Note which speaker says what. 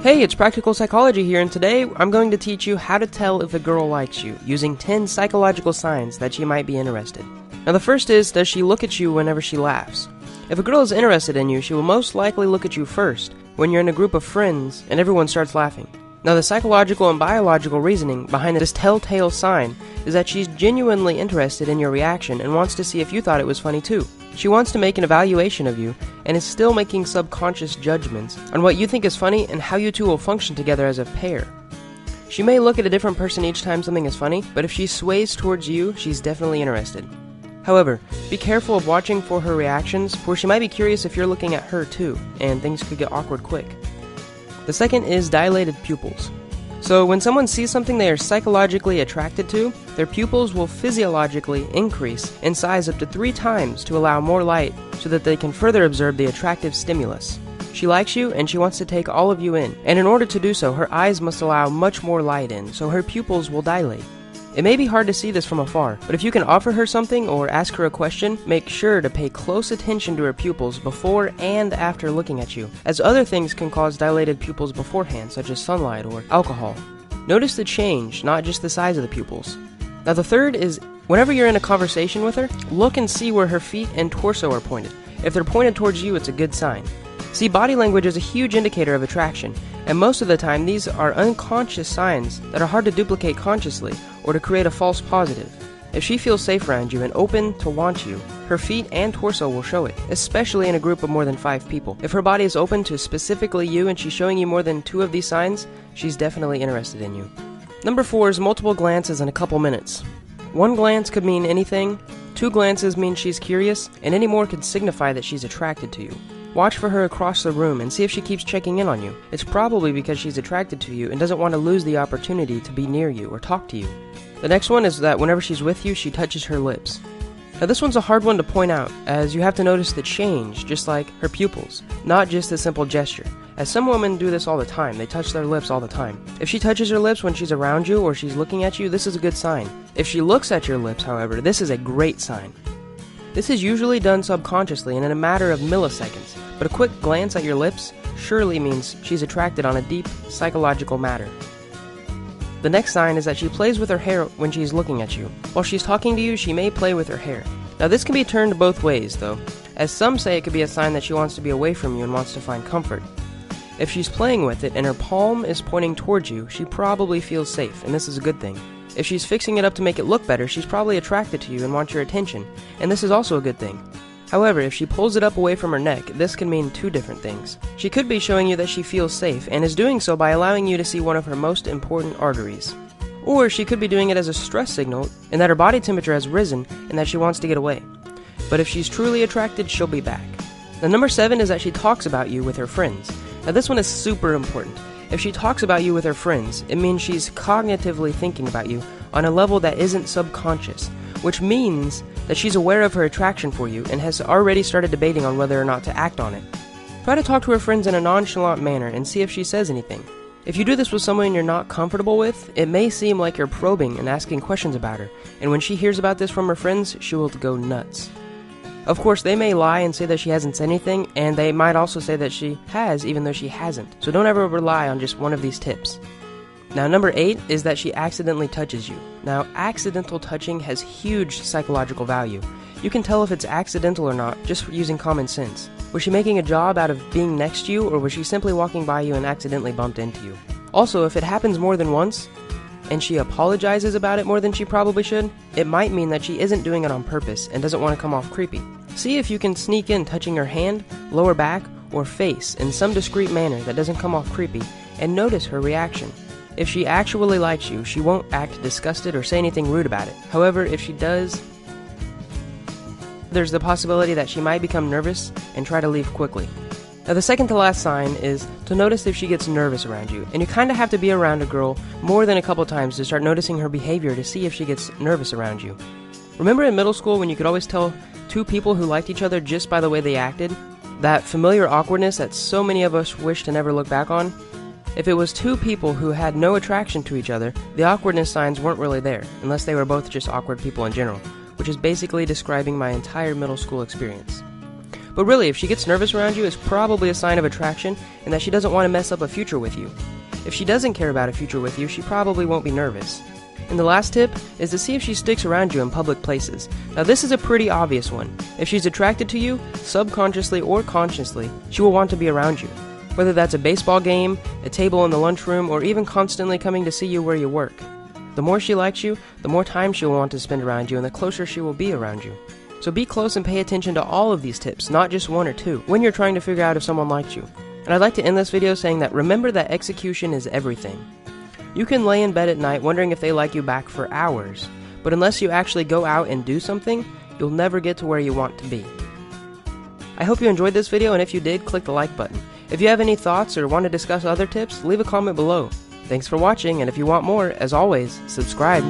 Speaker 1: Hey, it's Practical Psychology here, and today I'm going to teach you how to tell if a girl likes you, using 10 psychological signs that she might be interested. Now the first is, does she look at you whenever she laughs? If a girl is interested in you, she will most likely look at you first, when you're in a group of friends and everyone starts laughing. Now the psychological and biological reasoning behind this telltale sign is that she's genuinely interested in your reaction and wants to see if you thought it was funny too. She wants to make an evaluation of you and is still making subconscious judgments on what you think is funny and how you two will function together as a pair. She may look at a different person each time something is funny, but if she sways towards you, she's definitely interested. However, be careful of watching for her reactions, for she might be curious if you're looking at her too, and things could get awkward quick. The second is dilated pupils. So when someone sees something they are psychologically attracted to, their pupils will physiologically increase in size up to 3 times to allow more light so that they can further observe the attractive stimulus. She likes you and she wants to take all of you in, and in order to do so, her eyes must allow much more light in, so her pupils will dilate. It may be hard to see this from afar, but if you can offer her something or ask her a question, make sure to pay close attention to her pupils before and after looking at you, as other things can cause dilated pupils beforehand, such as sunlight or alcohol. Notice the change, not just the size of the pupils. Now the third is, whenever you're in a conversation with her, look and see where her feet and torso are pointed. If they're pointed towards you, it's a good sign. See, body language is a huge indicator of attraction, and most of the time these are unconscious signs that are hard to duplicate consciously or to create a false positive. If she feels safe around you and open to want you, her feet and torso will show it, especially in a group of more than 5 people. If her body is open to specifically you and she's showing you more than 2 of these signs, she's definitely interested in you. Number 4 is multiple glances in a couple minutes. 1 glance could mean anything, 2 glances mean she's curious, and any more could signify that she's attracted to you. Watch for her across the room and see if she keeps checking in on you. It's probably because she's attracted to you and doesn't want to lose the opportunity to be near you or talk to you. The next one is that whenever she's with you, she touches her lips. Now this one's a hard one to point out, as you have to notice the change, just like her pupils, not just a simple gesture. As some women do this all the time, they touch their lips all the time. If she touches her lips when she's around you or she's looking at you, this is a good sign. If she looks at your lips, however, this is a great sign. This is usually done subconsciously and in a matter of milliseconds, but a quick glance at your lips surely means she's attracted on a deep psychological matter. The next sign is that she plays with her hair when she's looking at you. While she's talking to you, she may play with her hair. Now this can be turned both ways though, as some say it could be a sign that she wants to be away from you and wants to find comfort. If she's playing with it and her palm is pointing towards you, she probably feels safe, and this is a good thing. If she's fixing it up to make it look better, she's probably attracted to you and wants your attention, and this is also a good thing. However, if she pulls it up away from her neck, this can mean 2 different things. She could be showing you that she feels safe, and is doing so by allowing you to see one of her most important arteries. Or she could be doing it as a stress signal, in that her body temperature has risen and that she wants to get away. But if she's truly attracted, she'll be back. The number 7 is that she talks about you with her friends. Now this one is super important. If she talks about you with her friends, it means she's cognitively thinking about you on a level that isn't subconscious, which means that she's aware of her attraction for you and has already started debating on whether or not to act on it. Try to talk to her friends in a nonchalant manner and see if she says anything. If you do this with someone you're not comfortable with, it may seem like you're probing and asking questions about her, and when she hears about this from her friends, she will go nuts. Of course, they may lie and say that she hasn't said anything, and they might also say that she has even though she hasn't, so don't ever rely on just one of these tips. Now number 8 is that she accidentally touches you. Now accidental touching has huge psychological value. You can tell if it's accidental or not just using common sense. Was she making a job out of being next to you, or was she simply walking by you and accidentally bumped into you? Also, if it happens more than once, and she apologizes about it more than she probably should, it might mean that she isn't doing it on purpose and doesn't want to come off creepy. See if you can sneak in touching her hand, lower back, or face in some discreet manner that doesn't come off creepy, and notice her reaction. If she actually likes you, she won't act disgusted or say anything rude about it. However, if she does, there's the possibility that she might become nervous and try to leave quickly. Now the second to last sign is to notice if she gets nervous around you, and you kinda have to be around a girl more than a couple times to start noticing her behavior to see if she gets nervous around you. Remember in middle school when you could always tell 2 people who liked each other just by the way they acted? That familiar awkwardness that so many of us wish to never look back on? If it was 2 people who had no attraction to each other, the awkwardness signs weren't really there, unless they were both just awkward people in general, which is basically describing my entire middle school experience. But really, if she gets nervous around you, it's probably a sign of attraction and that she doesn't want to mess up a future with you. If she doesn't care about a future with you, she probably won't be nervous. And the last tip is to see if she sticks around you in public places. Now this is a pretty obvious one. If she's attracted to you, subconsciously or consciously, she will want to be around you. Whether that's a baseball game, a table in the lunchroom, or even constantly coming to see you where you work. The more she likes you, the more time she will want to spend around you and the closer she will be around you. So be close and pay attention to all of these tips, not just one or two, when you're trying to figure out if someone likes you. And I'd like to end this video saying that remember that execution is everything. You can lay in bed at night wondering if they like you back for hours, but unless you actually go out and do something, you'll never get to where you want to be. I hope you enjoyed this video, and if you did, click the like button. If you have any thoughts or want to discuss other tips, leave a comment below. Thanks for watching, and if you want more, as always, subscribe.